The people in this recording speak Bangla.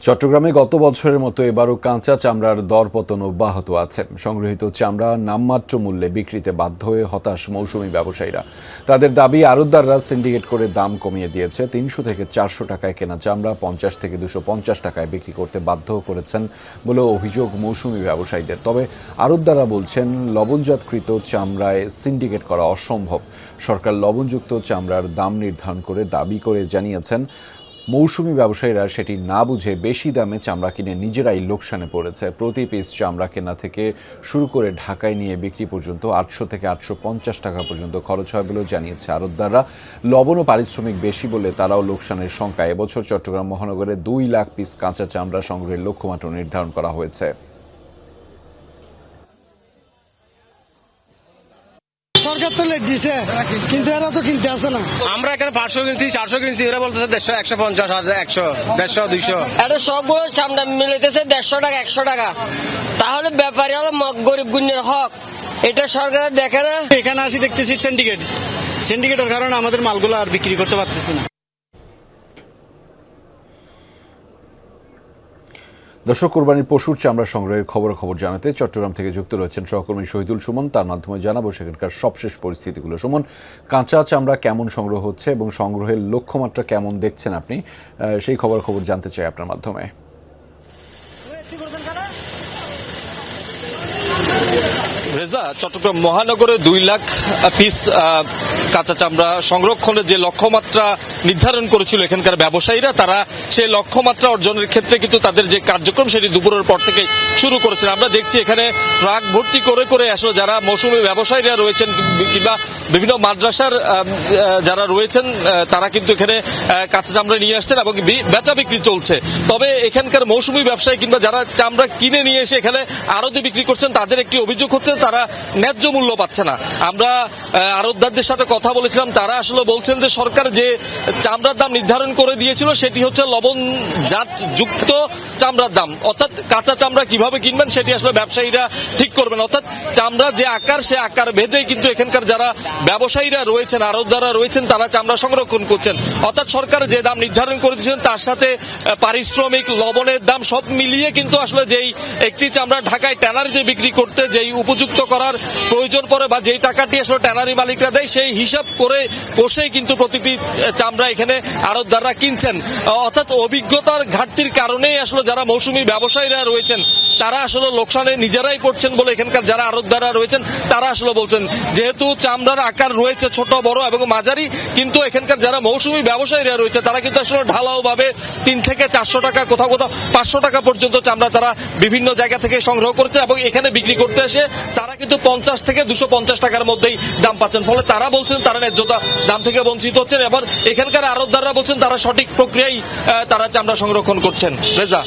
চট্টগ্রামে গত বছরের মতো এবারও কাঁচা চামড়ার দরপতন অব্যাহত আছে। সংগৃহীত চামড়া নামমাত্র মূল্যে বিক্রিতে বাধ্য হয়ে হতাশ মৌসুমি ব্যবসায়ীরা। তাদের দাবি, আড়তদাররা সিন্ডিকেট করে দাম কমিয়ে দিয়েছে। ৩০০ থেকে ৪০০ টাকায় কেনা চামড়া ৫০ থেকে ২৫০ টাকায় বিক্রি করতে বাধ্য করেছেন বলে অভিযোগ মৌসুমি ব্যবসায়ীদের। তবে আড়তদাররা বলছেন, লবণজাতকৃত চামড়ায় সিন্ডিকেট করা অসম্ভব। সরকার লবণযুক্ত চামড়ার দাম নির্ধারণ করে দাবি করে জানিয়েছেন। মৌসুমি ব্যবসায়ীরা সেটি না বুঝে বেশি দামে চামড়া কিনে নিজেরাই লোকসানে পড়েছে। প্রতি পিস চামড়া কেনা থেকে শুরু করে ঢাকায় নিয়ে বিক্রি পর্যন্ত ৮০০ থেকে ৮৫০ টাকা পর্যন্ত খরচ হয় বলেও জানিয়েছে আড়তদাররা। লবণ ও পারিশ্রমিক বেশি বলে তারাও লোকসানের শঙ্কা। এবছর চট্টগ্রাম মহানগরে ২ লাখ পিস কাঁচা চামড়া সংগ্রহের লক্ষ্যমাত্রা নির্ধারণ করা হয়েছে। সরকার তো লেট দিছে, কিন্তু এরা তো কিনতে আসে না। আমরা এখানে ৫০০ কিনছি, ৪০০ কিনছি, এরা বলতেছে ১৫০, ১৫০, ১০০, ১৫০, ২০০। এটা সবগুলো সামনে মিলাইতেছে ১৫০ টাকা, ১০০ টাকা। তাহলে ব্যাপারী হলো গরিব গুণের হক, এটা সরকার দেখে না। এখানে আসি দেখতেছি সিন্ডিকেটের কারণে আমাদের মালগুলো আর বিক্রি করতে পারতেছি না। দর্শক, কোরবানির পশুর চামড়া সংগ্রহের খবর জানাতে চট্টগ্রাম থেকে যুক্ত রয়েছেন সহকর্মী শহীদুল সুমন। তার মাধ্যমে জানাবো সেখানকার সবশেষ পরিস্থিতিগুলো। সুমন, কাঁচা চামড়া কেমন সংগ্রহ হচ্ছে এবং সংগ্রহের লক্ষ্যমাত্রা কেমন দেখছেন আপনি, সেই খবর জানতে চাই আপনার মাধ্যমে। রেজা, চট্টগ্রাম মহানগরে ২ লাখ পিস কাঁচা চামড়া সংরক্ষণের যে লক্ষ্যমাত্রা নির্ধারণ করেছিল এখানকার ব্যবসায়ীরা, তারা সেই লক্ষ্যমাত্রা অর্জনের ক্ষেত্রে কিন্তু তাদের যে কার্যক্রম সেটি দুপুরের পর থেকে শুরু করেছেন। আমরা দেখছি এখানে ট্রাক ভর্তি করে আসলে যারা মৌসুমী ব্যবসায়ীরা রয়েছেন কিংবা বিভিন্ন মাদ্রাসার যারা রয়েছেন, তারা কিন্তু এখানে কাঁচা চামড়া নিয়ে আসছেন এবং বেচা বিক্রি চলছে। তবে এখানকার মৌসুমী ব্যবসায়ী কিংবা যারা চামড়া কিনে নিয়ে এসে এখানে আড়তে বিক্রি করছেন, তাদের একটি অভিযোগ হচ্ছে তারা ন্যায্য মূল্য পাচ্ছে না। আমরা আড়তদারদের সাথে কথা বলেছিলাম, তারা আসলে বলছেন যে সরকার যে চামড়ার দাম নির্ধারণ করে দিয়েছিল সেটি হচ্ছে লবণজাত যুক্ত চামড়ার দাম, অর্থাৎ কাঁচা চামড়া কিভাবে কিনবেন সেটি আসলে ব্যবসায়ীরা ঠিক করবেন। অর্থাৎ চামড়া যে আকার, সে আকার ভেদে কিন্তু এখানকার যারা ব্যবসায়ীরা রয়েছেন, আড়তদাররা রয়েছেন, তারা চামড়া সংরক্ষণ করছেন। অর্থাৎ সরকার যে দাম নির্ধারণ করে দিয়েছেন তার সাথে পারিশ্রমিক, লবণের দাম সব মিলিয়ে কিন্তু আসলে যেই একটি চামড়া ঢাকায় ট্যানারিতে বিক্রি করতে যেই উপযুক্ত করার প্রয়োজন পড়ে বা যেই টাকাটি আসলে ট্যানারি মালিকরা দেয়, সেই হিসাব করে বসেই কিন্তু প্রতিটি চামড়া এখানে আড়তদাররা কিনছেন। অর্থাৎ অভিজ্ঞতার ঘাটতির কারণেই আসলে যারা মৌসুমী ব্যবসায়ীরা রয়েছেন তারা আসলে লোকসানে নিজেরাই পড়ছেন বলে এখানকার যারা আড়তদাররা রয়েছেন তারা আসলে বলছেন। যেহেতু চামড়ার আকার রয়েছে ছোট, বড় এবং মাঝারি, কিন্তু এখানকার যারা মৌসুমী ব্যবসায়ীরা রয়েছে তারা কিন্তু আসলে ঢালাও ভাবে ৩ থেকে ৪০০ টাকা, কোথাও ৫০০ টাকা পর্যন্ত চামড়া তারা বিভিন্ন জায়গা থেকে সংগ্রহ করছে এবং এখানে বিক্রি করতে এসে তারা কিন্তু ৫০ থেকে ২৫০ টাকার মধ্যেই দাম পাচ্ছেন। ফলে তারা বলছেন তারা ন্যায্যতা দাম থেকে বঞ্চিত হচ্ছেন। এবার এখানকার আড়তদাররা বলছেন তারা সঠিক প্রক্রিয়ায় তারা চামড়া সংরক্ষণ করছেন। রেজা।